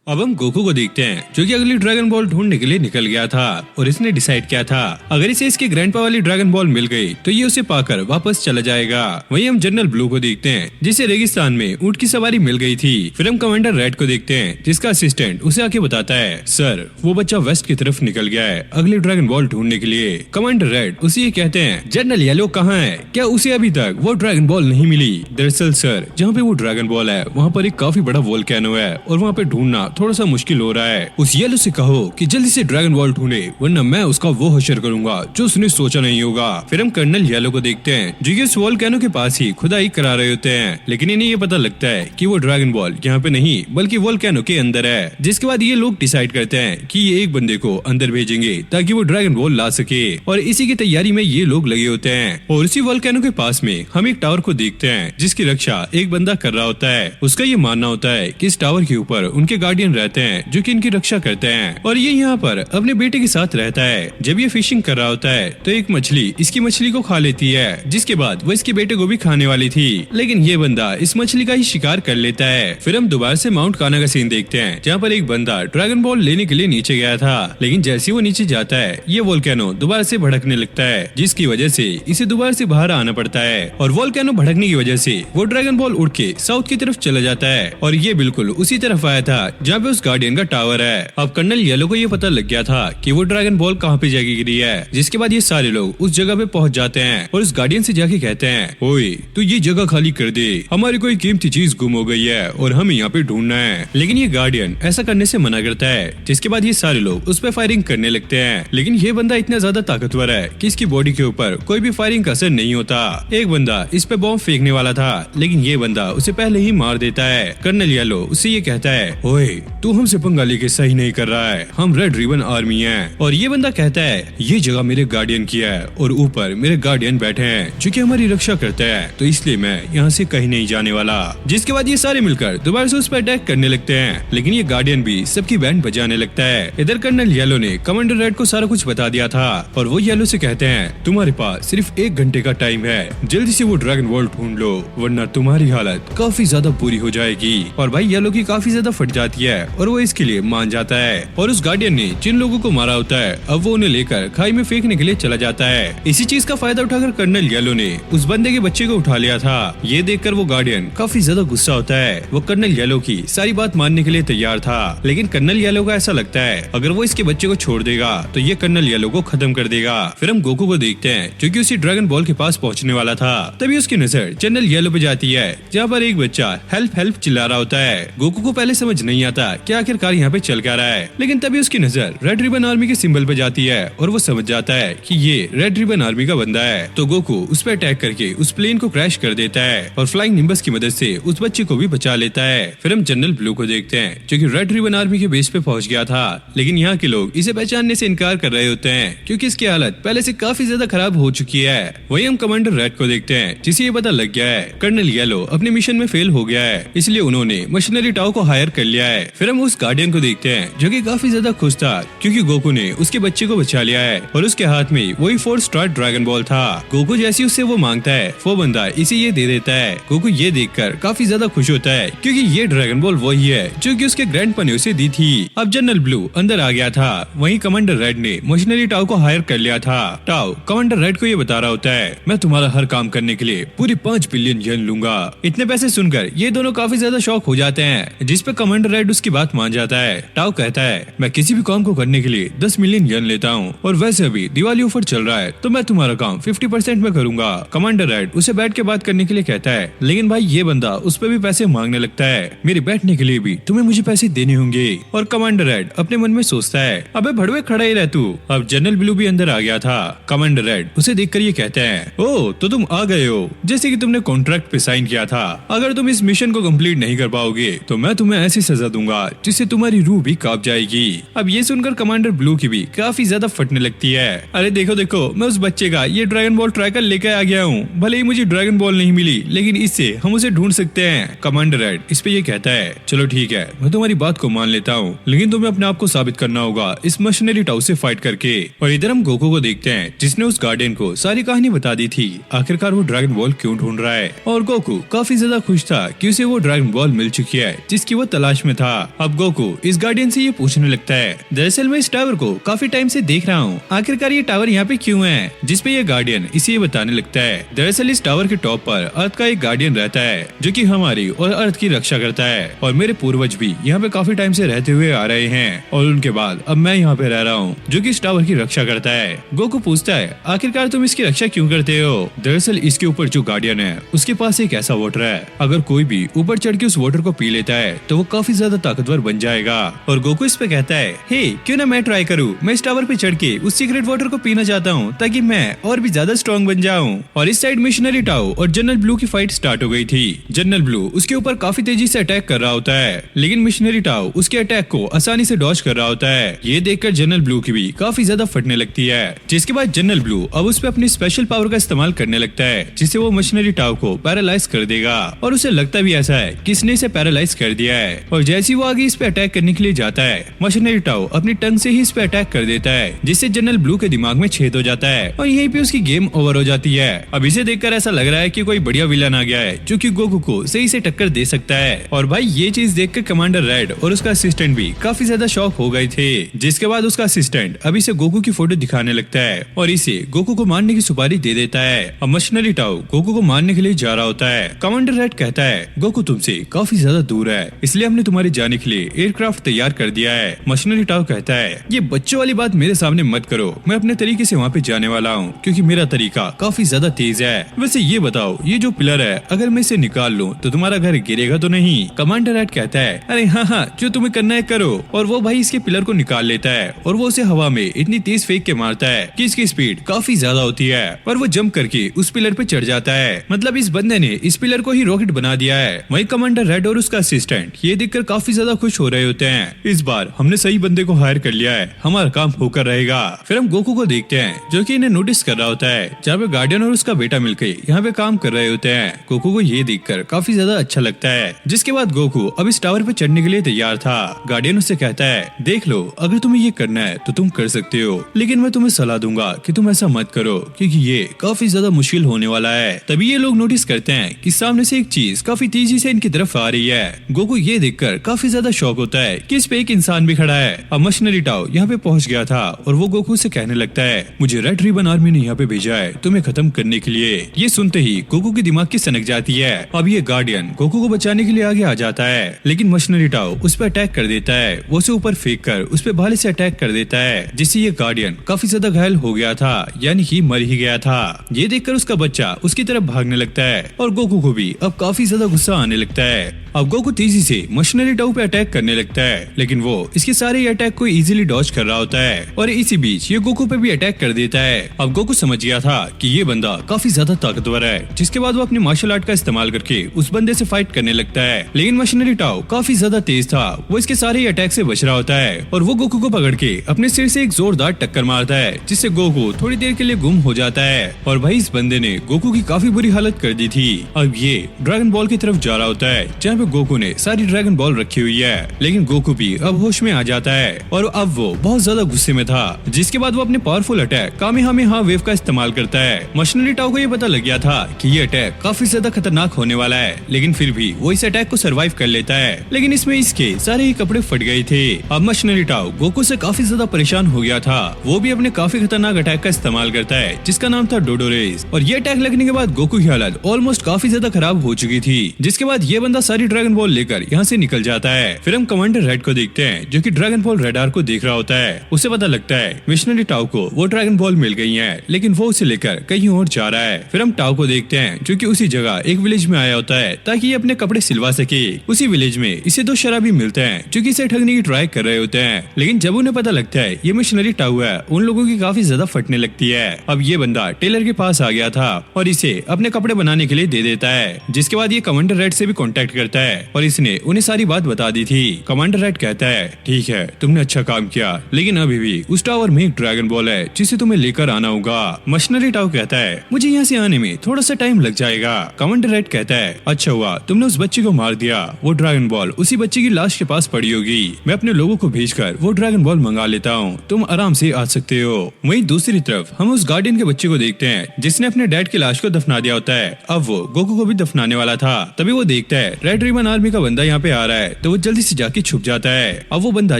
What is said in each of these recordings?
अब हम गोकू को देखते हैं जो कि अगली ड्रैगन बॉल ढूंढने के लिए निकल गया था और इसने डिसाइड किया था अगर इसे इसके ग्रैंडपा वाली ड्रैगन बॉल मिल गई तो ये उसे पाकर वापस चला जाएगा। वहीं हम जनरल ब्लू को देखते हैं जिसे रेगिस्तान में ऊंट की सवारी मिल गई थी। फिर हम कमांडर रेड को देखते हैं जिसका असिस्टेंट उसे आके बताता है सर वो बच्चा वेस्ट की तरफ निकल गया है अगली ड्रैगन बॉल ढूंढने के लिए। कमांडर रेड उसे ये कहते हैं जनरल येलो कहाँ है, क्या उसे अभी तक वो ड्रैगन बॉल नहीं मिली? दरअसल सर जहाँ पे वो ड्रैगन बॉल है वहाँ पर एक काफी बड़ा वोल्केनो है और वहाँ पे ढूंढना थोड़ा सा मुश्किल हो रहा है। उस येलो से कहो कि जल्दी से ड्रैगन बॉल ढूंढे वरना मैं उसका वो हशर करूंगा जो उसने सोचा नहीं होगा। फिर हम कर्नल येलो को देखते हैं जो कि इस वोल्केनो के पास ही खुदाई करा रहे होते हैं, लेकिन इन्हें ये पता लगता है कि वो ड्रैगन बॉल यहाँ पे नहीं बल्कि वोल्केनो के अंदर है। जिसके बाद ये लोग डिसाइड करते हैं कि ये एक बंदे को अंदर भेजेंगे ताकि वो ड्रैगन बॉल ला सके और इसी की तैयारी में ये लोग लगे होते हैं। और उसी वोल्केनो के पास में हम एक टावर को देखते हैं जिसकी रक्षा एक बंदा कर रहा होता है। उसका ये मानना होता है कि इस टावर के ऊपर उनके गार्डियन रहते हैं जो कि इनकी रक्षा करते हैं और ये यहाँ पर अपने बेटे के साथ रहता है। जब ये फिशिंग कर रहा होता है तो एक मछली इसकी मछली को खा लेती है, जिसके बाद वो इसके बेटे को भी खाने वाली थी, लेकिन ये बंदा इस मछली का ही शिकार कर लेता है। फिर हम दोबारा से माउंट काना का सीन देखते हैं जहाँ पर एक बंदा ड्रैगन बॉल लेने के लिए नीचे गया था, लेकिन जैसे वो नीचे जाता है ये वोल्केनो दोबारा से भड़कने लगता है जिसकी वजह से इसे दोबारा से बाहर आना पड़ता है और वोल्केनो भड़कने की वजह से वो ड्रैगन बॉल उड़ के साउथ की तरफ चला जाता है और ये बिल्कुल उसी तरफ आया था जहाँ पे उस गार्डियन का टावर है। अब कर्नल येलो को ये पता लग गया था कि वो ड्रैगन बॉल कहाँ पे जाके गिरी है, जिसके बाद ये सारे लोग उस जगह पे पहुंच जाते हैं और उस गार्डियन से जाके कहते हैं ओए तू ये जगह खाली कर दे, हमारी कोई कीमती चीज गुम हो गई है और हमें यहाँ पे ढूंढना है। लेकिन ये गार्डियन ऐसा करने से मना करता है, जिसके बाद ये सारे लोग उस पर फायरिंग करने लगते हैं, लेकिन ये बंदा इतना ज्यादा ताकतवर है कि इसकी बॉडी के ऊपर कोई भी फायरिंग का असर नहीं होता। एक बंदा इस पे बॉम्ब फेंकने वाला था, लेकिन ये बंदा उसे पहले ही मार देता है। कर्नल येलो उससे ये कहता है ओए तू हमसे पंगा लेके सही नहीं कर रहा है, हम रेड रिबन आर्मी हैं। और ये बंदा कहता है ये जगह मेरे गार्डियन की है और ऊपर मेरे गार्डियन बैठे हैं जो कि हमारी रक्षा करते हैं, तो इसलिए मैं यहाँ से कहीं नहीं जाने वाला। जिसके बाद ये सारे मिलकर दोबारा से उस पर अटैक करने लगते हैं, लेकिन ये गार्डियन भी सबकी बैंड बजाने लगता है। इधर कर्नल येलो ने कमांडर रेड को सारा कुछ बता दिया था और वो येलो से कहते हैं तुम्हारे पास सिर्फ 1 घंटे का टाइम है, जल्दी से वो ड्रैगन बॉल ढूंढ लो वरना तुम्हारी हालत काफी ज्यादा बुरी हो जाएगी। और भाई येलो की काफी ज्यादा फट जाती है और वो इसके लिए मान जाता है और उस गार्डियन ने जिन लोगों को मारा होता है अब वो उन्हें लेकर खाई में फेंकने के लिए चला जाता है। इसी चीज का फायदा उठाकर कर्नल येलो ने उस बंदे के बच्चे को उठा लिया था। ये देखकर वो गार्डियन काफी ज्यादा गुस्सा होता है, वो कर्नल येलो की सारी बात मानने के लिए तैयार था, लेकिन कर्नल येलो को ऐसा लगता है अगर वो इसके बच्चे को छोड़ देगा तो ये कर्नल येलो को खत्म कर देगा। फिर हम गोकू को देखते हैं जो कि उसी ड्रैगन बॉल के पास पहुंचने वाला था, तभी उसकी नजर जनरल येलो पे जाती है जहाँ पर एक बच्चा हेल्प हेल्प चिल्ला रहा होता है। गोकू को पहले समझ नहीं आता कि आखिरकार यहाँ पे चल क्या रहा है, लेकिन तभी उसकी नजर रेड रिबन आर्मी के सिंबल पे जाती है और वो समझ जाता है कि ये रेड रिबन आर्मी का बंदा है। तो गोकू उस पर अटैक करके उस प्लेन को क्रैश कर देता है और फ्लाइंग निम्बस की मदद से उस बच्चे को भी बचा लेता है। फिर हम जनरल ब्लू को देखते हैं जो कि रेड रिबन आर्मी के बेस पे पहुंच गया था, लेकिन यहाँ के लोग इसे पहचानने से इनकार कर रहे होते हैं क्योंकि इसकी हालत पहले से काफी ज्यादा खराब हो चुकी है। वही हम कमांडर रेड को देखते हैं जिसे ये पता लग गया है कर्नल येलो अपने मिशन में फेल हो गया है, इसलिए उन्होंने मशीनरी टाओ को हायर कर लिया है। फिर हम उस गार्डियन को देखते हैं जो कि काफी ज्यादा खुश था क्योंकि गोकू ने उसके बच्चे को बचा लिया है और उसके हाथ में वही 4 स्टार ड्रैगन बॉल था। गोकू जैसी उससे वो मांगता है वो बंदा इसे ये दे देता है। गोकू ये देखकर काफी ज्यादा खुश होता है क्योंकि ये ड्रैगन बॉल वही है जो कि उसके ग्रैंडपा ने उसे दी थी। अब जनरल ब्लू अंदर आ गया था, वहीं कमांडर रेड ने मशीनरी टाओ को हायर कर लिया था। टाओ कमांडर रेड को ये बता रहा होता है मैं तुम्हारा हर काम करने के लिए पूरी 5 बिलियन येन लूंगा। इतने पैसे सुनकर ये दोनों काफी ज्यादा शॉक हो जाते हैं, जिस पे कमांडर रेड उसकी बात मान जाता है। टाओ कहता है मैं किसी भी काम को करने के लिए 10 मिलियन येन लेता हूँ और वैसे अभी दिवाली ऑफर चल रहा है तो मैं तुम्हारा काम 50% में करूंगा। कमांडर रेड उसे बैठ के बात करने के लिए कहता है, लेकिन भाई ये बंदा उस पर भी पैसे मांगने लगता है, मेरे बैठने के लिए भी तुम्हें मुझे पैसे देने होंगे। और कमांडर रेड अपने मन में सोचता है अबे भड़वे खड़ा ही रह तू। अब जनरल ब्लू भी अंदर आ गया था। कमांडर रेड उसे देखकर ये कहते हैं ओ तो तुम आ गए हो, जैसे कि तुमने कॉन्ट्रैक्ट पे साइन किया था, अगर तुम इस मिशन को कंप्लीट नहीं कर पाओगे तो मैं तुम्हें ऐसी सजा दूंगा जिससे तुम्हारी रूह भी कांप जाएगी। अब ये सुनकर कमांडर ब्लू की भी काफी ज्यादा फटने लगती है। अरे देखो देखो मैं उस बच्चे का ये ड्रैगन बॉल ट्रैकर लेकर आ गया हूँ, भले ही मुझे ड्रैगन बॉल नहीं मिली लेकिन इससे हम उसे ढूंढ सकते हैं। कमांडर रेड इस पे ये कहता है चलो ठीक है मैं तुम्हारी बात को मान लेता हूँ, लेकिन तुम्हें अपने आप को साबित करना होगा इस मशीनरी टाउ से फाइट करके। और इधर हम गोकू को देखते हैं जिसने उस गार्डियन को सारी कहानी बता दी थी, आखिरकार वो ड्रैगन बॉल क्यों ढूंढ रहा है। और गोकू काफी ज्यादा खुश था कि उसे वो ड्रैगन बॉल मिल चुकी है जिसकी वो तलाश में था। अब गोकू इस गार्डियन से ये पूछने लगता है, दरअसल मैं इस टावर को काफी टाइम से देख रहा हूँ, आखिरकार ये टावर यहाँ पे क्यों है? जिसपे ये गार्डियन इसे ये बताने लगता है, दरअसल इस टावर के टॉप पर अर्थ का एक गार्डियन रहता है जो कि हमारी और अर्थ की रक्षा करता है, और मेरे पूर्वज भी यहाँ पे काफी टाइम से रहते हुए आ रहे हैं, और उनके बाद अब मैं यहाँ पे रह रहा हूँ जो कि इस टावर की रक्षा करता है। गोकू पूछता है, आखिरकार तुम इसकी रक्षा क्यों करते हो? दरअसल इसके ऊपर जो गार्डियन है उसके पास एक ऐसा वाटर है, अगर कोई भी ऊपर चढ़ के उस वाटर को पी लेता है तो वो काफी ज्यादा ताकतवर बन जाएगा। और गोकू इस पे कहता है, हे क्यों ना मैं ट्राई करूँ, मैं इस टावर पे चढ़ के उस सीक्रेट वाटर को पीना चाहता हूँ ताकि मैं और भी ज्यादा स्ट्रॉन्ग बन जाऊँ। और इस साइड मिशनरी टाओ और जनरल ब्लू की फाइट स्टार्ट हो गई थी। जनरल ब्लू उसके ऊपर काफी तेजी से अटैक कर रहा होता है, लेकिन मिशनरी टाओ उसके अटैक को आसानी से डॉज कर रहा होता है। ये देखकर जनरल ब्लू की भी काफी ज्यादा फटने लगती है, जिसके बाद जनरल ब्लू अब उस पे अपनी स्पेशल पावर का इस्तेमाल करने लगता है, जिससे वो मिशनरी टाओ को पैरालाइज कर देगा। और उसे लगता भी ऐसा है कि इसने इसे पैरालाइज कर दिया है। और जैसे वो आगे इस पे अटैक करने के लिए जाता है, मिशनरी टाओ अपनी टंग से ही इस पे अटैक कर देता है, जिससे जनरल ब्लू के दिमाग में छेद हो जाता है और यहीं पे उसकी गेम ओवर हो जाती है। अब इसे देखकर ऐसा लग रहा है कि कोई बढ़िया विलन आ गया है जो कि गोकू को सही से टक्कर दे सकता है। और भाई ये चीज देखकर कमांडर रेड और उसका असिस्टेंट भी काफी ज्यादा शॉक हो गए थे, जिसके बाद उसका असिस्टेंट अब इसे गोकू की फोटो दिखाने लगता है और इसे गोकू को मारने की सुपारी दे देता है। अब मशीनरी टाओ गोकू को मारने के लिए जा रहा होता है। कमांडर रेड कहता है, गोकू तुमसे काफी ज्यादा दूर है, इसलिए हमने तुम्हारे जाने के लिए एयरक्राफ्ट तैयार कर दिया है। मशीनरी टाओ कहता है, ये बच्चों वाली बात मेरे सामने मत करो, मैं अपने तरीके से वहाँ पे जाने वाला हूँ क्योंकि मेरा तरीका काफी ज्यादा तेज है। वैसे ये बताओ, ये जो पिलर है अगर मैं इसे निकाल लूँ तो तुम्हारा घर गिरेगा तो नहीं? कमांडर रेड कहता है, अरे हाँ, जो तुम्हें करना है करो। और वो भाई इसके पिलर को निकाल लेता है और वो उसे हवा में इतनी तेज फेंक के मारता है कि इसकी स्पीड काफी ज्यादा होती है और वो जंप करके उस पिलर पे चढ़ जाता है। मतलब इस बंदे ने इस पिलर को ही रॉकेट बना दिया है। वही कमांडर रेड और उसका असिस्टेंट ये देखकर काफी ज्यादा खुश हो रहे होते हैं, इस बार हमने सही बंदे को हायर कर लिया है, हमारा काम होकर रहेगा। फिर हम गोकू को देखते हैं जो कि इन्हें नोटिस कर रहा होता है, जहाँ पे गार्डियन और उसका बेटा मिलकर यहाँ पे काम कर रहे होते हैं। गोकू को ये देखकर काफी ज्यादा अच्छा लगता है, जिसके बाद गोकू अब इस टावर पे चढ़ने के लिए तैयार था। गार्डियन उससे कहता है, देख लो अगर तुम्हें ये करना है तो तुम कर सकते हो, लेकिन मैं तुम्हें सलाह दूंगा कि तुम ऐसा मत करो क्योंकि ये काफी ज्यादा मुश्किल होने वाला है। तभी ये लोग नोटिस करते हैं कि सामने से एक चीज काफी तेजी से इनकी तरफ आ रही है। गोकू ये देखकर काफी ज्यादा शॉक होता है कि इस पे एक इंसान भी खड़ा है। अब मशीनरी टाओ यहाँ पे पहुंच गया था और वो गोकू से कहने लगता है, मुझे रेड रिबन आर्मी ने यहाँ पे भेजा है तुम्हें खत्म करने के लिए। ये सुनते ही गोकू की दिमाग की सनक जाती है। अब ये गार्डियन गोकू को बचाने के लिए आगे आ जाता है, लेकिन मशीनरी टाओ उस पर अटैक कर देता है। वो उसे ऊपर फेंक कर उस पर भाले से अटैक कर देता है, जिससे ये गार्डियन काफी ज्यादा घायल हो गया था, यानी कि मर ही गया था। ये देखकर उसका बच्चा उसकी तरफ भागने लगता है और गोकू को भी अब काफी ज्यादा गुस्सा आने लगता है। अब गोकू तेजी से मशीनरी टाओ पे अटैक करने लगता है, लेकिन वो इसके सारे अटैक को इजीली डॉज कर रहा होता है और इसी बीच ये गोकू पे भी अटैक कर देता है। अब गोकू समझ गया था कि ये बंदा काफी ज्यादा ताकतवर है, जिसके बाद वो अपने मार्शल आर्ट का इस्तेमाल करके उस बंदे से फाइट करने लगता है। लेकिन मशीनरी टाओ काफी ज्यादा तेज था, वो इसके सारे अटैक से बच रहा होता है और वो गोकू को पकड़ के अपने सिर से एक जोरदार टक्कर मारता है, जिससे गोकू थोड़ी देर के लिए गुम हो जाता है। और भाई इस बंदे ने गोकू की काफी बुरी हालत कर दी थी। अब ये ड्रैगन बॉल की तरफ जा रहा होता है, जहाँ पे गोकू ने सारी ड्रैगन बॉल रखी हुई है, लेकिन गोकू भी अब होश में आ जाता है और अब वो बहुत ज्यादा गुस्से में था, जिसके बाद वो अपने पावरफुल अटैक कामेहामेहा वेव का इस्तेमाल करता है। मशीनरी टाओ को ये पता लग गया था कि ये अटैक काफी ज्यादा खतरनाक होने वाला है, लेकिन फिर भी वो इस अटैक को सरवाइव कर लेता है, लेकिन इसमें इसके सारे ही कपड़े फट गए थे। अब मशीनरी टाओ गोकू से काफी ज्यादा परेशान हो गया था। वो भी अपने काफी खतरनाक अटैक का इस्तेमाल करता है, जिसका नाम था डोडोरेस। और ये अटैक लगने के बाद गोकू की हालत ऑलमोस्ट काफी ज्यादा खराब हो चुकी थी, जिसके बाद ये बंदा सारी ड्रैगन बॉल लेकर यहाँ से निकल जाता है। फिर हम कमांडर रेड को देखते हैं, जो कि ड्रैगन बॉल रेडार को देख रहा होता है। उसे पता लगता है मिशनरी टाओ को वो ड्रैगन बॉल मिल गई है, लेकिन वो उसे लेकर कहीं और जा रहा है। फिर हम टाओ को देखते हैं, जो कि उसी जगह एक विलेज में आया होता है ताकि ये अपने कपड़े सिलवा सके। उसी विलेज में इसे दो शराबी मिलते हैं, जो कि इसे ठगने की ट्राई कर रहे होते हैं, लेकिन जब उन्हें पता लगता है ये मिशनरी टाओ है, उन लोगों की काफी ज्यादा फटने लगती है। अब ये बंदा टेलर के पास आ गया था और इसे अपने कपड़े बनाने के लिए दे देता है, जिसके बाद ये कमांडर रेड से भी कांटेक्ट करता है और इसने उन्हें सारी बात बता दी थी। कमांडर रेड कहता है, ठीक है तुमने अच्छा काम किया, लेकिन अभी भी उस टावर में एक ड्रैगन बॉल है जिसे तुम्हें लेकर आना होगा। मशीनरी टाओ कहता है, मुझे यहाँ से आने में थोड़ा सा टाइम लग जाएगा। कमांडर रेड कहता है, अच्छा हुआ तुमने उस बच्चे को मार दिया, वो ड्रैगन बॉल उसी बच्चे की लाश के पास पड़ी होगी, मैं अपने लोगों को भेजकर वो ड्रैगन बॉल मंगा लेता हूँ, तुम आराम से आ सकते हो। वहीं दूसरी तरफ हम उस गार्डियन के बच्चे को देखते हैं, जिसने अपने डैड की लाश को दफना दिया होता है। अब वो गोकू को भी दफनाने वाला था, तभी वो देखता है रेड रिबन आर्मी का बंदा यहाँ पे आ रहा है, तो वो जल्दी से जाके छुप जाता है। अब वो बंदा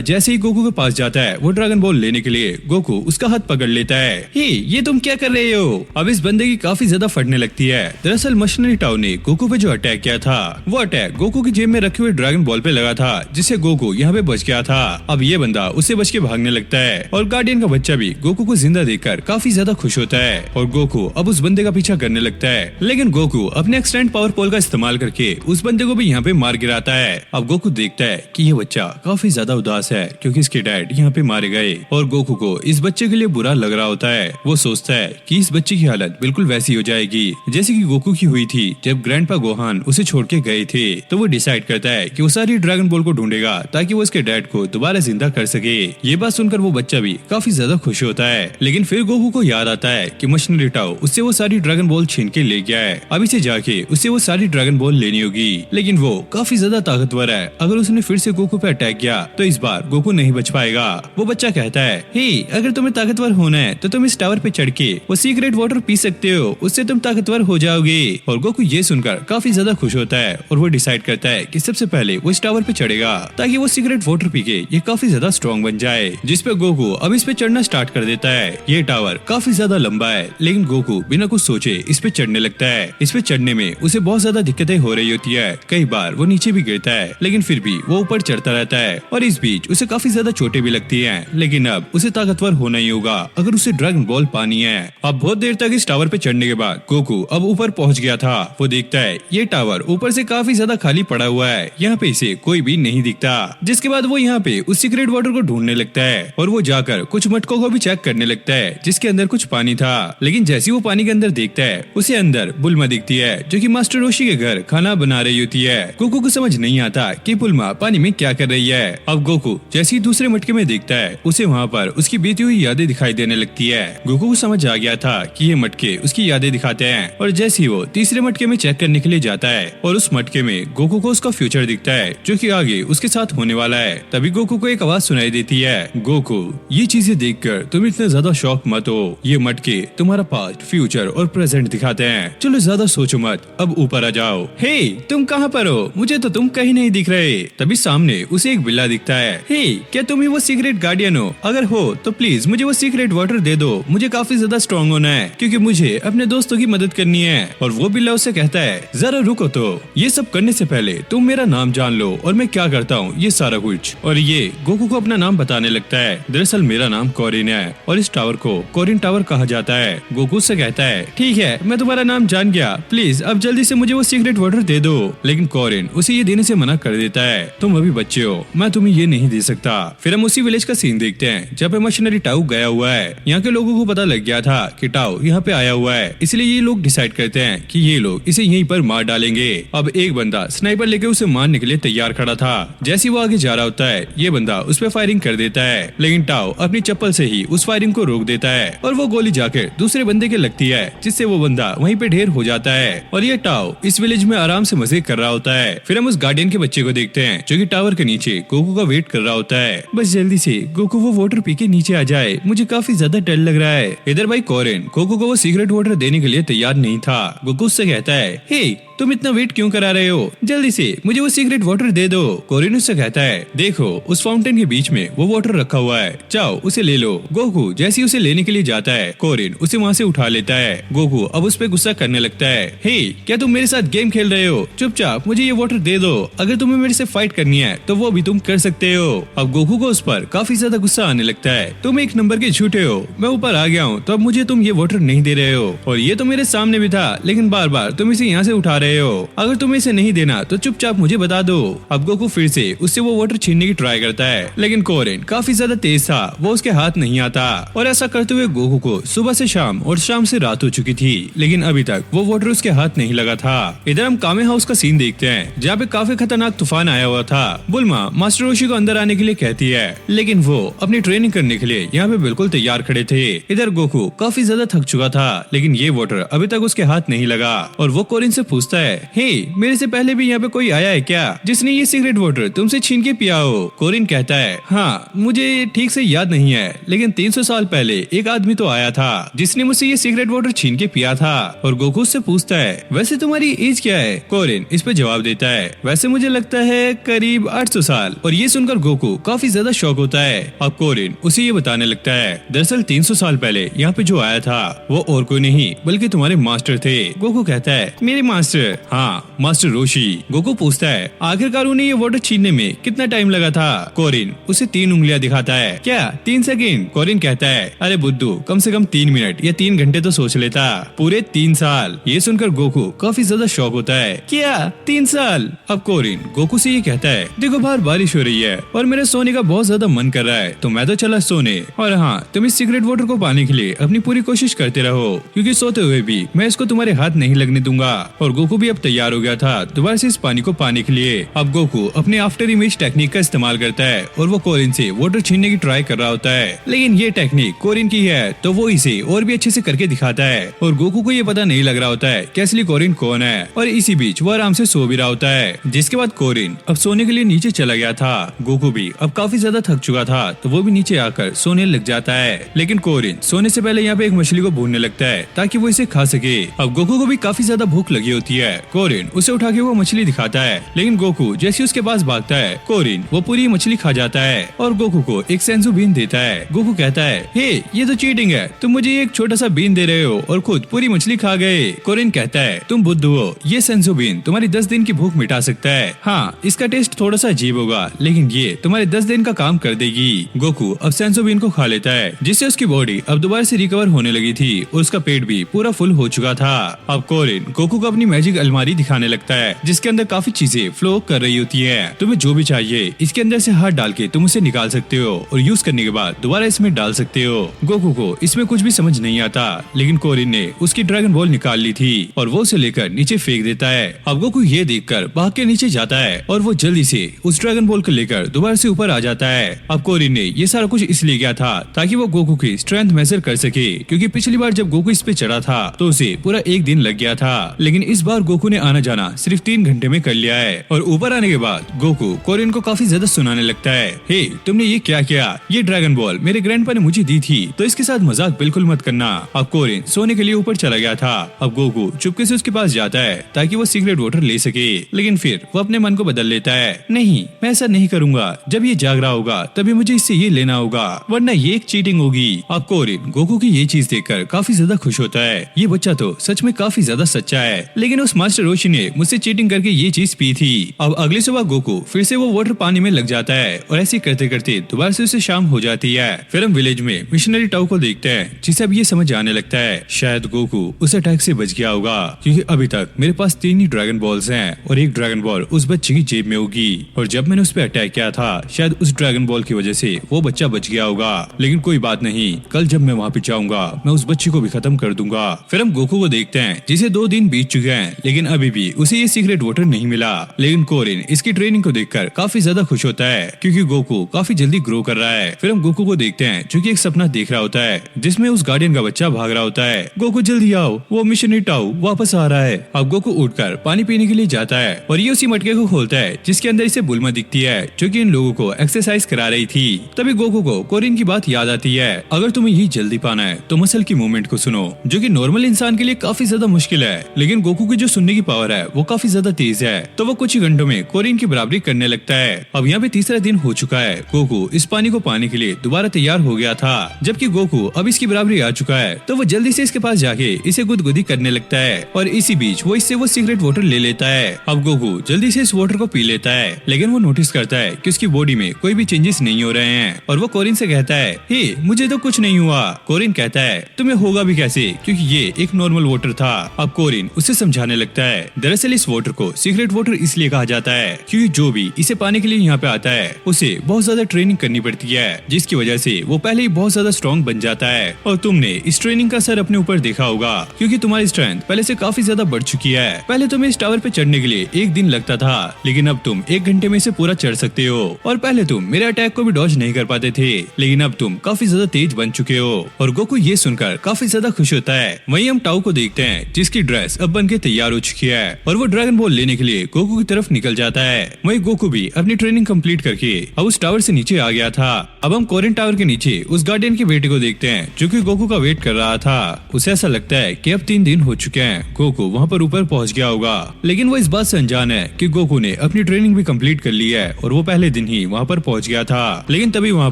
जैसे ही गोकू के पास जाता है वो ड्रैगन बॉल लेने के लिए, गोकू उसका हाथ पकड़ लेता है। हे, ये तुम क्या कर रहे हो? अब इस बंदे की काफी ज्यादा फटने लगती है। दरअसल मशीनरी टाउ ने गोकू पे जो अटैक किया था वो अटैक गोकू की जेब में रखे हुए ड्रैगन बॉल पे लगा था, जिससे गोकू यहाँ पे बच गया था। अब ये बंदा उससे बच के भागने लगता है और गार्डियन का बच्चा भी गोकू को जिंदा देखकर काफी ज्यादा खुश होता है और गोकू अब उस बंदे का पीछा करने लगता है। लेकिन गोकू अपने एक्सटेंड पावर पोल का इस्तेमाल करके उस बंदे को भी यहाँ पे मार गिराता है। अब गोकू देखता है कि ये बच्चा काफी ज्यादा उदास है क्योंकि इसके डैड यहाँ पे मारे गए और गोकू को इस बच्चे के लिए बुरा लग रहा होता है। वो सोचता है कि इस बच्चे की हालत बिल्कुल वैसी हो जाएगी जैसे कि गोकू की हुई थी जब ग्रैंडपा गोहान उसे छोड़ के गए थे। तो वो डिसाइड करता है कि वो सारी ड्रैगन बॉल को ढूंढेगा ताकि वो इसके डैड को दोबारा जिंदा कर सके। ये बात सुनकर वो बच्चा भी काफी ज्यादा खुश होता है। लेकिन फिर गोकू को याद आता है कि मशीनरी टाउ उससे वो सारी ड्रैगन बॉल छीन के ले गया है। अभी से जाके उससे वो सारी ड्रैगन बॉल लेनी होगी। लेकिन वो काफी ज्यादा ताकतवर है, अगर उसने फिर से गोकू पे अटैक किया तो इस बार गोकू नहीं बच पाएगा। वो बच्चा कहता है, हे, अगर तुम्हें ताकतवर होना है तो तुम इस टावर पे चढ़ के वो सीक्रेट वाटर पी सकते हो, उससे तुम ताकतवर हो जाओगे। और गोकू ये सुनकर काफी ज्यादा खुश होता है और वो डिसाइड करता है कि सबसे पहले वो इस टावर पे चढ़ेगा ताकि वो सीक्रेट वाटर पी के ये काफी ज्यादा स्ट्रॉन्ग बन जाए। जिसपे गोकू अब इस पे चढ़ना स्टार्ट कर देता है। ये टावर काफी ज्यादा लंबा है लेकिन गोकू बिना कुछ सोचे इस पे चढ़ने लगता है। इस पे चढ़ने में उसे बहुत ज्यादा दिक्कतें हो रही होती है, कई बार वो नीचे भी गिरता है लेकिन फिर भी वो ऊपर चढ़ता रहता है और इस बीच उसे काफी ज्यादा चोटें भी लगती हैं। लेकिन अब उसे ताकतवर होना ही होगा अगर उसे ड्रैगन बॉल पानी है। अब बहुत देर तक इस टावर पे चढ़ने के बाद गोकू अब ऊपर पहुंच गया था। वो देखता है ये टावर ऊपर से काफी ज्यादा खाली पड़ा हुआ है, यहाँ पे इसे कोई भी नहीं दिखता। जिसके बाद वो यहाँ पे उस सीक्रेट वाटर को ढूंढने लगता है और वो जाकर कुछ मटकों को भी चेक करने लगता है जिसके अंदर कुछ पानी था। लेकिन जैसे वो पानी के अंदर देखता है उसे अंदर बुल्मा दिखती है जो कि मास्टर रोशी के घर खाना बना रही होती है। गोकू को समझ नहीं आता कि बुल्मा पानी में क्या कर रही है। अब गोकू जैसे ही दूसरे मटके में देखता है उसे वहाँ पर उसकी बीती हुई यादें दिखाई देने लगती है। गोकू को समझ आ गया था कि ये मटके उसकी यादें दिखाते हैं और जैसे ही वो तीसरे मटके में चेक करने के लिए जाता है और उस मटके में गोकू को उसका फ्यूचर दिखता है जो कि आगे उसके साथ होने वाला है। तभी गोकू को एक आवाज सुनाई देती है, गोकू, ये चीजें देखकर तुम इतने ज्यादा शॉक मत हो, ये मटके तुम्हारा पास्ट, फ्यूचर और प्रेजेंट दिखाते हैं, चलो ज्यादा सोचो मत, अब ऊपर आ जाओ। हे, तुम कहाँ पर हो? मुझे तो तुम कहीं नहीं दिख रहे। तभी सामने उसे एक बिल्ला दिखता है। हे, क्या तुम ही वो सीक्रेट गार्डियन हो? अगर हो तो प्लीज मुझे वो सीक्रेट वाटर दे दो, मुझे काफी ज्यादा स्ट्रॉन्ग होना है क्योंकि मुझे अपने दोस्तों की मदद करनी है। और वो बिल्ला उससे कहता है, जरा रुको तो, ये सब करने से पहले तुम मेरा नाम जान लो और मैं क्या करता हूँ ये सारा कुछ। और ये गोकू को अपना नाम बताने लगता है। दरअसल मेरा नाम कोरिन है और इस टावर को कोरिन टावर कहा जाता है। गोकू से कहता है, ठीक है, मैं तुम्हारा नाम जान गया, प्लीज अब जल्दी से मुझे वो सीक्रेट वाटर दे दो। लेकिन कोरिन उसे ये देने से मना कर देता है, तुम अभी बच्चे हो, मैं तुम्हें ये नहीं दे सकता। फिर हम उसी विलेज का सीन देखते हैं जहाँ पे मशीनरी टाउ गया हुआ है। यहाँ के लोगों को पता लग गया था कि टाउ यहाँ पे आया हुआ है, इसलिए ये लोग डिसाइड करते हैं कि ये लोग इसे यहीं पर मार डालेंगे। अब एक बंदा स्नाइपर लेके उसे मारने के लिए तैयार खड़ा था। जैसे वो आगे जा रहा होता है ये बंदा उस पर फायरिंग कर देता है, लेकिन टाउ अपनी चप्पल से ही उस फायरिंग को रोक देता है और वो गोली जाकर दूसरे बंदे के लगती है जिससे वो बंदा वहीं पे ढेर हो जाता है। और ये टाउ इस विलेज में आराम से मजे कर रहा होता है। फिर हम उस गार्डियन के बच्चे को देखते हैं जो कि टावर के नीचे गोकू का वेट कर रहा होता है। बस जल्दी से गोकू वो वाटर पी के नीचे आ जाए, मुझे काफी ज्यादा डर लग रहा है। इधर भाई कोरिन गोकू को वो सीक्रेट वाटर देने के लिए तैयार नहीं था। गोकू उससे कहता है, हे, तुम इतना वेट क्यों करा रहे हो, जल्दी से मुझे वो सीक्रेट वाटर दे दो। कोरिन उससे कहता है, देखो उस फाउंटेन के बीच में वो वाटर रखा हुआ है, जाओ उसे ले लो। गोकू जैसे ही उसे लेने के लिए जाता है कोरिन उसे वहाँ से उठा लेता है। गोकू अब उस पे गुस्सा करने लगता है, हे, क्या तुम मेरे साथ गेम खेल रहे हो? चुपचाप मुझे ये वाटर दे दो, अगर तुम्हें मेरे से फाइट करनी है तो वो भी तुम कर सकते हो। अब गोकू को उस पर काफी ज्यादा गुस्सा आने लगता है, तुम एक नंबर के झूठे हो, मैं ऊपर आ गया हूँ तो अब मुझे तुम ये वाटर नहीं दे रहे हो और ये तो मेरे सामने भी था, लेकिन बार बार तुम इसे यहाँ से उठा रहे हो, अगर तुम्हें इसे नहीं देना तो चुपचाप मुझे बता दो। अब गोकू फिर से उससे वो वाटर छीनने की ट्राई करता है, लेकिन कोरिन काफी ज्यादा तेज था, वो उसके हाथ नहीं आता और ऐसा करते हुए गोकू को सुबह से शाम और शाम से रात हो चुकी थी, लेकिन अभी तक वो वाटर उसके हाथ नहीं लगा था। इधर हम कामे हाउस का सीन देखते हैं जहाँ पे काफी खतरनाक तूफान आया हुआ था। बुल्मा मास्टर रोशी को अंदर आने के लिए कहती है, लेकिन वो अपनी ट्रेनिंग करने के लिए यहाँ पे बिल्कुल तैयार खड़े थे। इधर गोकू काफी ज्यादा थक चुका था, लेकिन ये वाटर अभी तक उसके हाथ नहीं लगा और वो कोरिन से पूछता पूछता है, हे मेरे से पहले भी यहाँ पे कोई आया है क्या जिसने ये सीक्रेट वाटर तुमसे छीन के पिया हो? कोरिन कहता है, हाँ मुझे ठीक से याद नहीं है, लेकिन 300 साल पहले एक आदमी तो आया था जिसने मुझसे ये सीक्रेट वाटर छीन के पिया था। और गोकू उससे पूछता है, वैसे तुम्हारी एज क्या है? कोरिन इस पे जवाब देता है, वैसे मुझे लगता है करीब 800 साल। और ये सुनकर गोकू काफी ज्यादा शॉक होता है। अब कोरिन उसे ये बताने लगता है, दरअसल 300 साल पहले यहाँ पे जो आया था वो और कोई नहीं बल्कि तुम्हारे मास्टर थे। गोकू कहता है, मेरे मास्टर? हाँ, मास्टर रोशी। गोकू पूछता है, आखिरकार उन्हें ये वाटर छीनने में कितना टाइम लगा था? कोरिन उसे 3 उंगलियां दिखाता है। क्या 3 सेकेंड? कोरिन कहता है, अरे बुद्धू, कम से कम 3 मिनट या 3 घंटे तो सोच लेता। पूरे 3 साल। ये सुनकर गोकू काफी ज्यादा शॉक होता है। क्या 3 साल? अब कोरिन गोकू से ये कहता है, देखो बाहर बारिश हो रही है और मेरे सोने का बहुत ज्यादा मन कर रहा है, तो मैं तो चला सोने। और हाँ, तुम इस सीक्रेट वाटर को पाने के लिए अपनी पूरी कोशिश करते रहो, क्योंकि सोते हुए भी मैं इसको तुम्हारे हाथ नहीं लगने दूंगा। और गोकू भी अब तैयार हो गया था दोबारा से इस पानी को पाने के लिए। अब गोकू अपने आफ्टर इमेज टेक्निक का इस्तेमाल करता है और वो कोरिन से वाटर छीनने की ट्राई कर रहा होता है, लेकिन ये टेक्निक कोरिन की है तो वो इसे और भी अच्छे से करके दिखाता है। और गोकू को ये पता नहीं लग रहा होता है कि असली कोरिन कौन है। और इसी बीच वो आराम से सो भी रहा होता है। जिसके बाद कोरिन अब सोने के लिए नीचे चला गया था। गोकू भी अब काफी ज्यादा थक चुका था तो वो भी नीचे आकर सोने लग जाता है। लेकिन कोरिन सोने से पहले यहाँ पे एक मछली को भूनने लगता है ताकि वो इसे खा सके। अब गोकू को भी काफी ज्यादा भूख लगी होती है। कोरिन उसे उठा के वो मछली दिखाता है, लेकिन गोकू जैसे उसके पास भागता है कोरिन वो पूरी मछली खा जाता है और गोकू को एक सेंसु बीन देता है। गोकू कहता है, हे ये तो चीटिंग है, तुम मुझे एक छोटा सा बीन दे रहे हो और खुद पूरी मछली खा गए। कोरिन कहता है, तुम बुद्धू हो, ये सेंसु बीन तुम्हारी 10 दिन की भूख मिटा सकता है। हाँ, इसका टेस्ट थोड़ा सा अजीब होगा, लेकिन ये तुम्हारे 10 दिन का काम कर देगी। गोकू अब सेंसु बीन को खा लेता है, जिससे उसकी बॉडी अब दोबारा से रिकवर होने लगी थी और उसका पेट भी पूरा फुल हो चुका था। अब कोरिन गोकू को अपनी मैजिक अलमारी दिखाने लगता है, जिसके अंदर काफी चीजें फ्लो कर रही होती है। तुम्हें जो भी चाहिए इसके अंदर से हाथ डाल के तुम उसे निकाल सकते हो और यूज करने के बाद दोबारा इसमें डाल सकते हो। गोकू को इसमें कुछ भी समझ नहीं आता, लेकिन कोरिन ने उसकी ड्रैगन बॉल निकाल ली थी और वो उसे लेकर नीचे फेंक देता है। अब गोकू ये देखकर भाग के नीचे जाता है और वो जल्दी से उस ड्रैगन बॉल को लेकर दोबारा से ऊपर आ जाता है। अब कोरिन ने ये सारा कुछ इसलिए किया था ताकि वो गोकू की स्ट्रेंथ मेजर कर सके, क्योंकि पिछली बार जब गोकू इस पे चढ़ा था तो उसे पूरा 1 दिन लग गया था, लेकिन इस बार गोकू ने आना जाना सिर्फ 3 घंटे में कर लिया है। और ऊपर आने के बाद गोकू कोरिन को काफी ज्यादा सुनाने लगता है, हे तुमने ये क्या किया? ये ड्रैगन बॉल मेरे ग्रैंडपा ने मुझे दी थी, तो इसके साथ मजाक बिल्कुल मत करना। अब कोरिन सोने के लिए ऊपर चला गया था। अब गोकू चुपके से उसके पास जाता है ताकि वो सीक्रेट वाटर ले सके, लेकिन फिर वो अपने मन को बदल लेता है, नहीं मैं ऐसा नहीं करूंगा, जब ये जाग रहा होगा तभी मुझे इससे ये लेना होगा, वरना ये एक चीटिंग होगी। अब कोरिन गोकू की ये चीज देखकर काफी ज्यादा खुश होता है, ये बच्चा तो सच में काफी ज्यादा सच्चा है, लेकिन उस मास्टर रोशी ने मुझसे चीटिंग करके ये चीज पी थी। अब अगली सुबह गोकू फिर से वो वाटर पानी में लग जाता है और ऐसे करते करते दोबारा से उसे शाम हो जाती है। फिर हम विलेज में मिशनरी टाउ को देखते हैं, जिसे अब ये समझ आने लगता है शायद गोकू उस अटैक से बच गया होगा, क्योंकि अभी तक मेरे पास 3 ही ड्रैगन बॉल्स हैं और एक ड्रैगन बॉल उस बच्चे की जेब में होगी, और जब मैंने उस पर अटैक किया था शायद उस ड्रैगन बॉल की वजह से वो बच्चा बच गया होगा। लेकिन कोई बात नहीं, कल जब मैं वहाँ पे जाऊंगा मैं उस बच्चे को भी खत्म कर दूंगा। फिर हम गोकू को देखते हैं, जिसे 2 दिन बीत चुके हैं, लेकिन अभी भी उसे ये सीक्रेट वाटर नहीं मिला। लेकिन कोरिन इसकी ट्रेनिंग को देखकर काफी ज्यादा खुश होता है, क्योंकि गोकू काफी जल्दी ग्रो कर रहा है। फिर हम गोकू को देखते हैं जो कि एक सपना देख रहा होता है, जिसमें उस गार्डियन का बच्चा भाग रहा होता है, गोकू जल्दी आओ, वो मिशनरी टाउ वापस आ रहा है। अब गोकू उठकर पानी पीने के लिए जाता है और ये उसी मटके को खोलता है जिसके अंदर इसे बुल्मा दिखती है, जो कि इन लोगों को एक्सरसाइज करा रही थी। तभी गोकू को कोरिन की बात याद आती है, अगर तुम्हें ये जल्दी पाना है तो मसल की मूवमेंट को सुनो, जो कि नॉर्मल इंसान के लिए काफी ज्यादा मुश्किल है, लेकिन गोकू की जो सुनने की पावर है वो काफी ज्यादा तेज है, तो वो कुछ ही घंटों में कोरिन की बराबरी करने लगता है। अब यहाँ पे तीसरा दिन हो चुका है। गोकू इस पानी को पाने के लिए दोबारा तैयार हो गया था, जबकि गोकू अब इसकी बराबरी आ चुका है, तो वो जल्दी से इसके पास जाके इसे गुदगुदी करने लगता है और इसी बीच वो इससे वो सीक्रेट वाटर ले लेता है। अब गोकू जल्दी से इस वाटर को पी लेता है, लेकिन वो नोटिस करता है कि उसकी बॉडी में कोई भी चेंजेस नहीं हो रहे हैं और वो कोरिन से कहता है, हे मुझे तो कुछ नहीं हुआ। कोरिन कहता है, तुम्हें होगा भी कैसे, क्योंकि ये एक नॉर्मल वाटर था। अब कोरिन उसे समझाने लगता है, दरअसल इस वाटर को सीक्रेट वाटर इसलिए कहा जाता है क्योंकि जो भी इसे पाने के लिए यहाँ पे आता है उसे बहुत ज्यादा ट्रेनिंग करनी पड़ती है, जिसकी वजह से वो पहले ही बहुत ज्यादा स्ट्रॉन्ग बन जाता है। और तुमने इस ट्रेनिंग का असर अपने ऊपर देखा होगा, क्योंकि तुम्हारी स्ट्रेंथ पहले से काफी ज्यादा बढ़ चुकी है। पहले तुम्हें इस टावर पे चढ़ने के लिए 1 दिन लगता था, लेकिन अब तुम 1 घंटे में इसे पूरा चढ़ सकते हो। और पहले तुम मेरे अटैक को भी डॉज नहीं कर पाते थे, लेकिन अब तुम काफी ज्यादा तेज बन चुके हो। और गोकू ये सुनकर काफी ज्यादा खुश होता है। वहीं हम टाउ को देखते हैं, जिसकी ड्रेस अब बन के तैयार तैयार हो चुकी है और वो ड्रैगन बॉल लेने के लिए गोकू की तरफ निकल जाता है। वहीं गोकू भी अपनी ट्रेनिंग कंप्लीट करके अब उस टावर से नीचे आ गया था। अब हम कोरिन टावर के नीचे उस गार्डियन के बेटे को देखते हैं जो कि गोकू का वेट कर रहा था। उसे ऐसा लगता है कि अब 3 दिन हो चुके हैं, गोकू वहाँ पर ऊपर पहुँच गया होगा, लेकिन वो इस बात से अनजान है कि गोकू ने अपनी ट्रेनिंग भी कंप्लीट कर ली है और वो पहले दिन ही वहाँ पर पहुँच गया था। लेकिन तभी वहाँ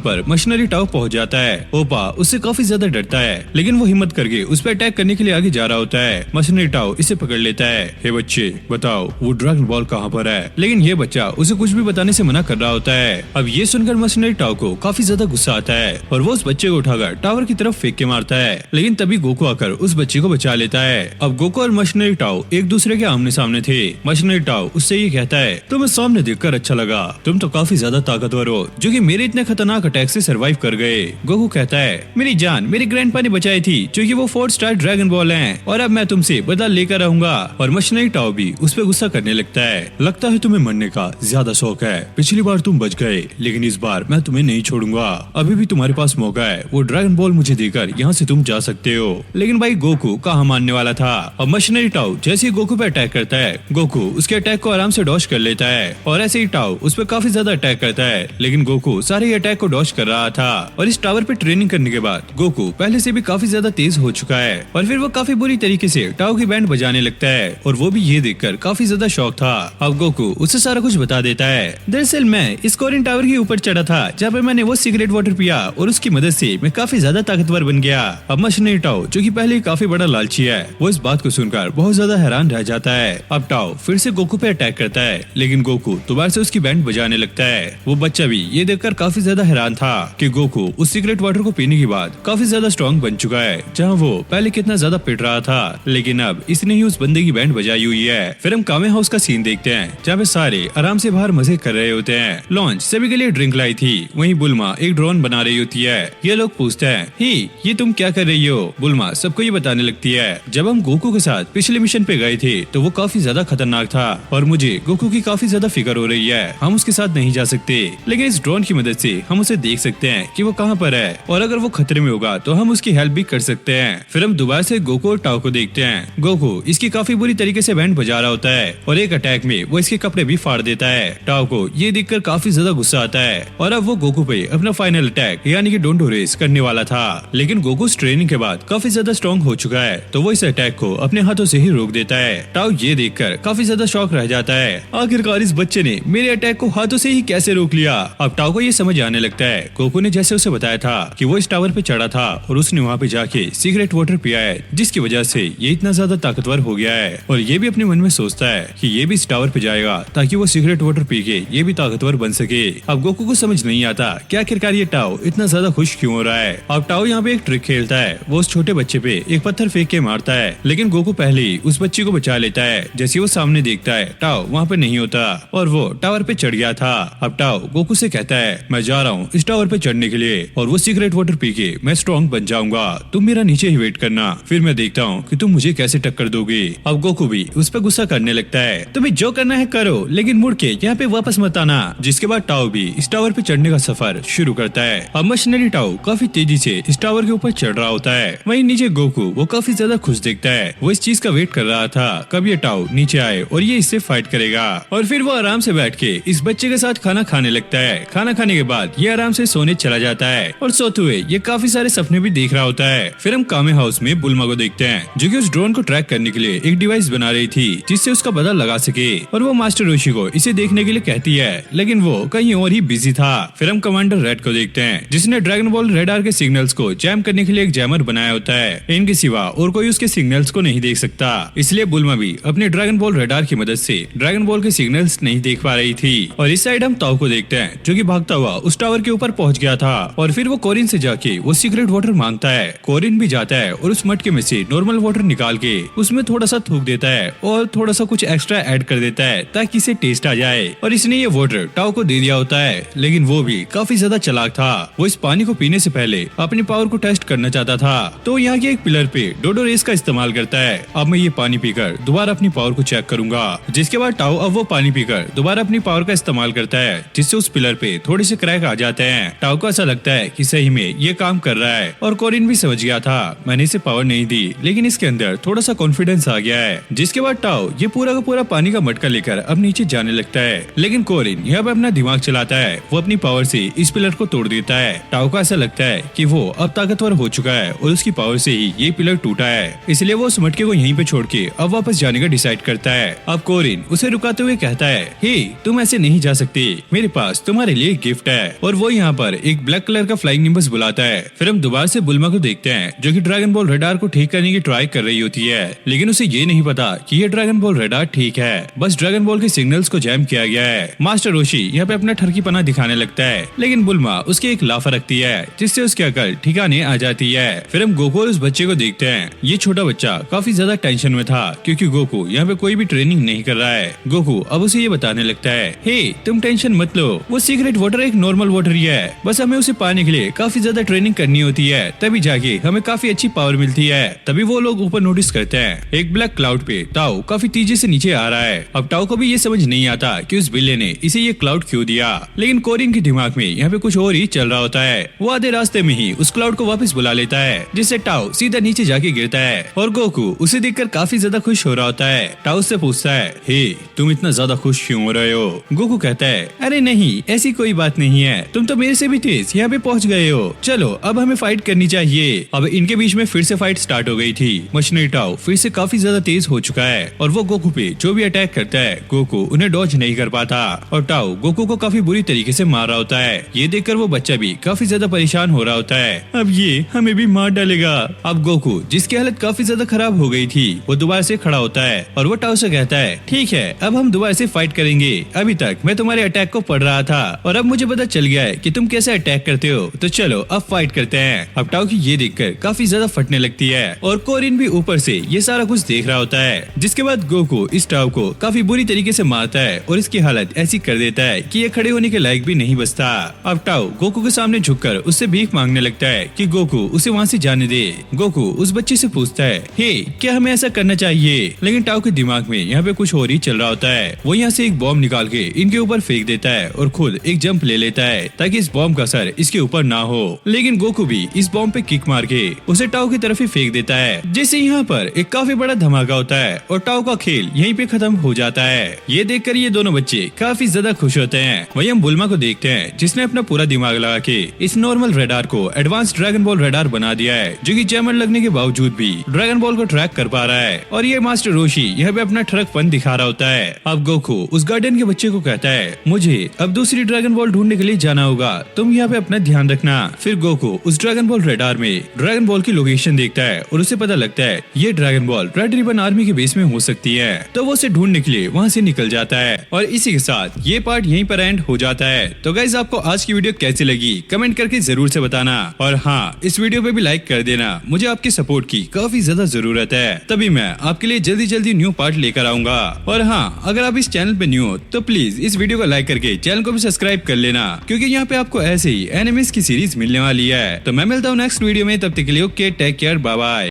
पर मशीनरी टावर पहुँच जाता है। ओपा उससे काफी ज्यादा डरता है, लेकिन वो हिम्मत करके उस पर अटैक करने के लिए आगे जा रहा होता है। मशीनरी टावर इसे पकड़ लेता है। हे बच्चे बताओ वो ड्रैगन बॉल कहाँ पर है? लेकिन ये बच्चा उसे कुछ भी बताने से मना कर रहा होता है। अब ये सुनकर मशीनरी टावर को काफी ज्यादा गुस्सा आता है और वो उस बच्चे को उठाकर टावर की तरफ फेंक के मारता है, लेकिन तभी गोकू आकर उस बच्चे को बचा लेता है। अब गोकू और मशीनरी टावर एक दूसरे के आमने सामने थे। मशीनरी टावर उससे ये कहता है, तुम्हें सामने देखकर अच्छा लगा, तुम तो काफी ज्यादा ताकतवर हो जो कि मेरे इतने खतरनाक अटैक से सर्वाइव कर गए। गोकू कहता है, मेरी जान मेरे ग्रैंडपा ने बचाई थी क्योंकि वो 4 स्टार ड्रैगन बॉल हैं और अब मैं तुमसे बदला लेकर आऊंगा। और मशीनरी टावर भी उस पर गुस्सा करने लगता है, लगता है तुम्हें मरने का ज्यादा शौक है, पिछली बार तुम बच गए लेकिन इस बार मैं तुम्हें नहीं छोड़ूंगा, अभी भी तुम्हारे पास मौका है, वो ड्रैगन बॉल मुझे देकर यहाँ से तुम जा सकते हो। लेकिन भाई गोकू कहाँ मानने वाला था। अब मशीनरी टावर जैसे ही गोकू पे अटैक करता है, गोकू उसके अटैक को आराम से डॉज कर लेता है और ऐसे ही टावर उस पर काफी ज्यादा अटैक करता है, लेकिन गोकू सारे अटैक को डॉज कर रहा था। और इस टावर पे ट्रेनिंग करने के बाद गोकू पहले से भी काफी ज्यादा तेज हो चुका है और फिर वो काफी बुरी तरीके से टावर की बैंड बजाने लगता है और वो भी ये देखकर काफी ज्यादा शौक था। अब गोकू उसे सारा कुछ बता देता है। दरअसल मैं इस कोरिन टावर के ऊपर चढ़ा था जहाँ पे मैंने वो सिगरेट वाटर पिया और उसकी मदद से मैं काफी ज्यादा ताकतवर बन गया। अब मशीनरी टावर जो कि पहले ही काफी बड़ा लालची है, वो इस बात को सुनकर बहुत ज्यादा हैरान रह जाता है। अब टावर फिर से गोकू पे अटैक करता है, लेकिन गोकू दोबारा से उसकी बैंड बजाने लगता है। वो बच्चा भी ये देखकर काफी ज्यादा हैरान था कि गोकू उस सिगरेट वाटर को पीने के बाद काफी ज्यादा स्ट्रॉन्ग बन चुका है, जहाँ वो पहले कितना ज्यादा पिट रहा था, लेकिन अब इसने ही उस बंदे की बैंड बजाई हुई है। फिर हम कामे हाउस का सीन देखते हैं जहाँ पे सारे आराम से बाहर मजे कर रहे होते हैं। लॉन्च सभी के लिए ड्रिंक लाई थी, वहीं बुल्मा एक ड्रोन बना रही होती है। ये लोग पूछते हैं, ही ये तुम क्या कर रही हो? बुल्मा सबको ये बताने लगती है, जब हम गोकू के साथ पिछले मिशन पे गए थे तो वो काफी ज्यादा खतरनाक था और मुझे गोकू की काफी ज्यादा फिक्र हो रही है, हम उसके साथ नहीं जा सकते, लेकिन इस ड्रोन की मदद से हम उसे देख सकते हैं कि वो कहाँ पर है और अगर वो खतरे में होगा तो हम उसकी हेल्प भी कर सकते हैं। फिर हम दोबारा से गोकू और टाओ को देखते हैं। गोकू इसकी काफी बुरी तरीके से बैंड बजा रहा होता है और एक अटैक में वो इसके कपड़े भी फाड़ देता है। टाओ को ये देखकर काफी ज्यादा गुस्सा आता है और अब वो गोकू पे अपना फाइनल अटैक यानी कि डोंडो रेस करने वाला था, लेकिन गोकू ट्रेनिंग के बाद काफी ज्यादा स्ट्रॉन्ग हो चुका है तो वो इस अटैक को अपने हाथों से ही रोक देता है। टाओ ये देखकर काफी ज्यादा शॉक रह जाता है, आखिरकार इस बच्चे ने मेरे अटैक को हाथों से ही कैसे रोक लिया। अब टाओ को ये समझ आने लगता है गोकू ने जैसे उसे बताया था कि वो इस टावर पे चढ़ा था और उसने वहाँ पे जाके सिगरेट वाटर पिया है, जिसकी वजह से ये इतना ज्यादा ताकतवर हो गया है और ये भी अपने मन में सोचता है कि ये भी इस टावर पे जाएगा ताकि वो सिगरेट वाटर पी के ये भी ताकतवर बन सके। अब गोकू को समझ नहीं आता कि आखिरकार ये टाओ इतना ज्यादा खुश क्यों हो रहा है। अब टाओ यहाँ पे एक ट्रिक खेलता है, वो उस छोटे बच्चे पे एक पत्थर फेंक के मारता है, लेकिन गोकू पहले ही उस बच्चे को बचा लेता है। जैसे वो सामने देखता है टाओ वहाँ पे नहीं होता और वो टावर पे चढ़ गया था। अब टाओ गोकू से कहता है, मैं जा रहा हूँ इस टावर पे चढ़ने के लिए और वो सिगरेट वाटर पी के मैं स्ट्रॉन्ग बन जाऊंगा, तुम मेरा नीचे ही वेट करना, फिर मैं देखता हूँ कि तुम मुझे कैसे टक्कर दोगे। अब गोकू भी उस पर गुस्सा करने लगता है, तुम्हें जो करना है करो लेकिन मुड़ के यहाँ पे वापस मत आना। जिसके बाद टाओ भी इस टावर पे चढ़ने का सफर शुरू करता है। अब मशीनरी टाओ काफी तेजी से इस टावर के ऊपर चढ़ रहा होता है, वहीं नीचे गोकू वो काफी ज्यादा खुश दिखता है, वो इस चीज का वेट कर रहा था कब ये टाओ नीचे आए और ये इससे फाइट करेगा और फिर वो आराम से बैठ के इस बच्चे के साथ खाना खाने लगता है। खाना खाने के बाद ये आराम से सोने चला जाता है और सोते हुए ये काफी सारे सपने भी देख रहा होता है। फिर हम कामे हाउस में बुल्मा को देखते हैं जो कि उस ड्रोन को ट्रैक करने के लिए एक डिवाइस बना रही थी जिससे उसका पता लगा सके और वो मास्टर रोशी को इसे देखने के लिए कहती है, लेकिन वो कहीं और ही बिजी था। फिर हम कमांडर रेड को देखते हैं जिसने ड्रैगन बॉल रेडार के सिग्नल्स को जैम करने के लिए एक जैमर बनाया होता है, इनके सिवा और कोई उसके सिग्नल्स को नहीं देख सकता, इसलिए बुल्मा भी अपने ड्रैगन बॉल रेडार की मदद से ड्रैगन बॉल के सिग्नल्स नहीं देख पा रही थी। और इस साइड हम ताओ को देखते हैं जो कि भागता हुआ उस टावर के ऊपर पहुंच गया था और फिर वो कोरिन से जाके वो सीक्रेट वाटर मांगता है। कोरिन भी जाता है और उस मटके में से नॉर्मल वाटर निकाल के उसमें थोड़ा सा थूक देता है और थोड़ा सा कुछ एक्स्ट्रा ऐड कर देता है ताकि इसे टेस्ट आ जाए और इसने ये वाटर टाओ को दे दिया होता है, लेकिन वो भी काफी ज्यादा चालाक था, वो इस पानी को पीने से पहले अपनी पावर को टेस्ट करना चाहता था तो यहाँ के एक पिलर पे डोडो रेस का इस्तेमाल करता है। अब मैं ये पानी पीकर दोबारा अपनी पावर को चेक करूंगा, जिसके बाद टाओ अब वो पानी पीकर दोबारा अपनी पावर का इस्तेमाल करता है जिससे उस पिलर पे थोड़े से क्रैक आ जाते हैं। टाओ को ऐसा लगता है कि सही में ये काम कर रहा है और कोरिन भी समझ गया था मैंने इसे पावर नहीं दी लेकिन इसके अंदर थोड़ा सा कॉन्फिडेंस आ गया है। जिसके बाद टाओ ये पूरा का पूरा पानी का मटका लेकर अब नीचे जाने लगता है, लेकिन कोरिन यहाँ पे अपना दिमाग चलाता है। वो अपनी पावर से इस पिलर को तोड़ देता है। टाओ को ऐसा लगता है कि वो अब ताकतवर हो चुका है और उसकी पावर से ही ये पिलर टूटा है, इसलिए वो उस मटके को यहीं पे छोड़ के अब वापस जाने का डिसाइड करता है। अब कोरिन उसे रुकाते हुए कहता है, हे तुम ऐसे नहीं जा सकते, मेरे पास तुम्हारे लिए गिफ्ट है। और वो यहाँ पर एक ब्लैक कलर का फ्लाइंग निम्बस बुलाता है। फिर हम दोबारा से बुल्मा को देखते हैं जो कि ड्रैगन बॉल रडार को ठीक करने की ट्राई कर रही होती है, लेकिन उसे ये नहीं पता कि ये ड्रैगन बॉल रडार ठीक है, बस ड्रैगन बॉल के सिग्नल्स को जैम किया गया है। मास्टर रोशी यहाँ पे अपना ठरकीपना दिखाने लगता है, लेकिन बुल्मा उसके एक लाफा रखती है जिससे उसकी अकल ठिकाने आ जाती है। फिर हम गोकू और उस बच्चे को देखते हैं। ये छोटा बच्चा काफी ज्यादा टेंशन में था क्योंकि गोकू यहाँ पे कोई भी ट्रेनिंग नहीं कर रहा है। गोकू अब उसे ये बताने लगता है, हे तुम टेंशन मत लो, वो सीक्रेट वाटर एक नॉर्मल वाटर ही है, बस हमें उसे पाने के लिए काफी ज्यादा ट्रेनिंग करनी होती है, तभी जाके हमें काफी अच्छी पावर मिलती है। तभी वो लोग ऊपर नोटिस करते हैं एक ब्लैक क्लाउड पे टाओ काफी तेजी से नीचे आ रहा है। अब टाओ को भी ये समझ नहीं आता कि उस बिल्ले ने इसे ये क्लाउड क्यों दिया, लेकिन कोरिन के दिमाग में यहाँ पे कुछ और ही चल रहा होता है। वो आधे रास्ते में ही उस क्लाउड को वापस बुला लेता है, जिससे टाओ सीधा नीचे जाके गिरता है और गोकू उसे देखकर काफी ज्यादा खुश हो रहा होता है। टाओ से पूछता है, हे तुम इतना ज्यादा खुश क्यों हो रहे हो? गोकू कहता है, अरे नहीं ऐसी कोई बात नहीं है, तुम तो मेरे से भी तेज यहाँ पे पहुँच गए हो, चलो अब हमें फाइट करनी चाहिए। अब इनके बीच में फिर से फाइट स्टार्ट हो गई थी। मशीनरी टाओ फिर से काफी ज्यादा तेज हो चुका है और वो गोकू पे जो भी अटैक करता है गोकू उन्हें डॉज नहीं कर पाता और टाओ गोकू को काफी बुरी तरीके से मार रहा होता है। ये देखकर वो बच्चा भी काफी ज्यादा परेशान हो रहा होता है, अब ये हमें भी मार डालेगा। अब गोकू जिसकी हालत काफी ज्यादा खराब हो गई थी वो दोबारा से खड़ा होता है और वो टाओ से कहता है, ठीक है अब हम दोबारा से फाइट करेंगे, अभी तक मैं तुम्हारे अटैक को पढ़ रहा था और अब मुझे पता चल गया है कि तुम कैसे अटैक करते हो, तो चलो अब फाइट करते हैं। अब टाओ की ये देखकर काफी ज्यादा फटने लगती है और कोरिन भी ऊपर से ये सारा कुछ देख रहा होता है। जिसके बाद गोकू इस टाओ को काफी बुरी तरीके से मारता है और इसकी हालत ऐसी कर देता है कि ये खड़े होने के लायक भी नहीं बचता। अब टाओ गोकू के सामने झुककर उससे भीख मांगने लगता है कि गोकू उसे वहाँ से जाने दे। गोकू उस बच्चे से पूछता है, हे क्या हमें ऐसा करना चाहिए, लेकिन टाओ के दिमाग में यहाँ पे कुछ और ही चल रहा होता है। वो यहाँ से एक बॉम्ब निकाल के इनके ऊपर फेंक देता है और खुद एक जंप ले लेता है ताकि इस बॉम्ब का असर इसके ऊपर ना हो, लेकिन गोकू भी इस बॉम्ब पे किक मार के उसे टाओ की तरफ ही फेंक देता है, जिससे यहाँ पर एक काफी बड़ा धमाका होता है और टाओ का खेल यहीं पे खत्म हो जाता है। ये देखकर ये दोनों बच्चे काफी ज्यादा खुश होते हैं। वहीं हम बुल्मा को देखते हैं जिसने अपना पूरा दिमाग लगा के इस नॉर्मल रडार को एडवांस ड्रैगन बॉल रडार बना दिया है, जो कि जैमर लगने के बावजूद भी ड्रैगन बॉल को ट्रैक कर पा रहा है। और ये मास्टर रोशी यहाँ पे अपना ठरकपन दिखा रहा होता है। अब गोकू उस गार्डन के बच्चे को कहता है, मुझे अब दूसरी ड्रैगन बॉल ढूंढने के लिए जाना होगा, तुम यहाँ पे अपना ध्यान रखना। फिर गोकू उस ड्रैगन बॉल रडार में ड्रैगन बॉल की लोकेशन देखता है और उसे पता लगता है ये dragon ball red ribbon army के बेस में हो सकती है, तो वो उसे ढूंढने के लिए वहाँ से निकल जाता है। और इसी के साथ ये पार्ट यहीं पर एंड हो जाता है। तो गाइस आपको आज की वीडियो कैसी लगी कमेंट करके जरूर से बताना, और हाँ इस वीडियो पे भी लाइक कर देना, मुझे आपकी सपोर्ट की काफी ज्यादा जरूरत है, तभी मैं आपके लिए जल्दी जल्दी न्यू पार्ट लेकर आऊंगा। और हाँ अगर आप इस चैनल पे न्यू हो तो प्लीज इस वीडियो को लाइक करके चैनल को भी सब्सक्राइब कर लेना, क्योंकि यहाँ पे आपको ऐसे ही एनिमेस की सीरीज मिलने वाली है। तो मैं मिलता हूँ नेक्स्ट वीडियो में, तब तक के लिए okay take care bye bye.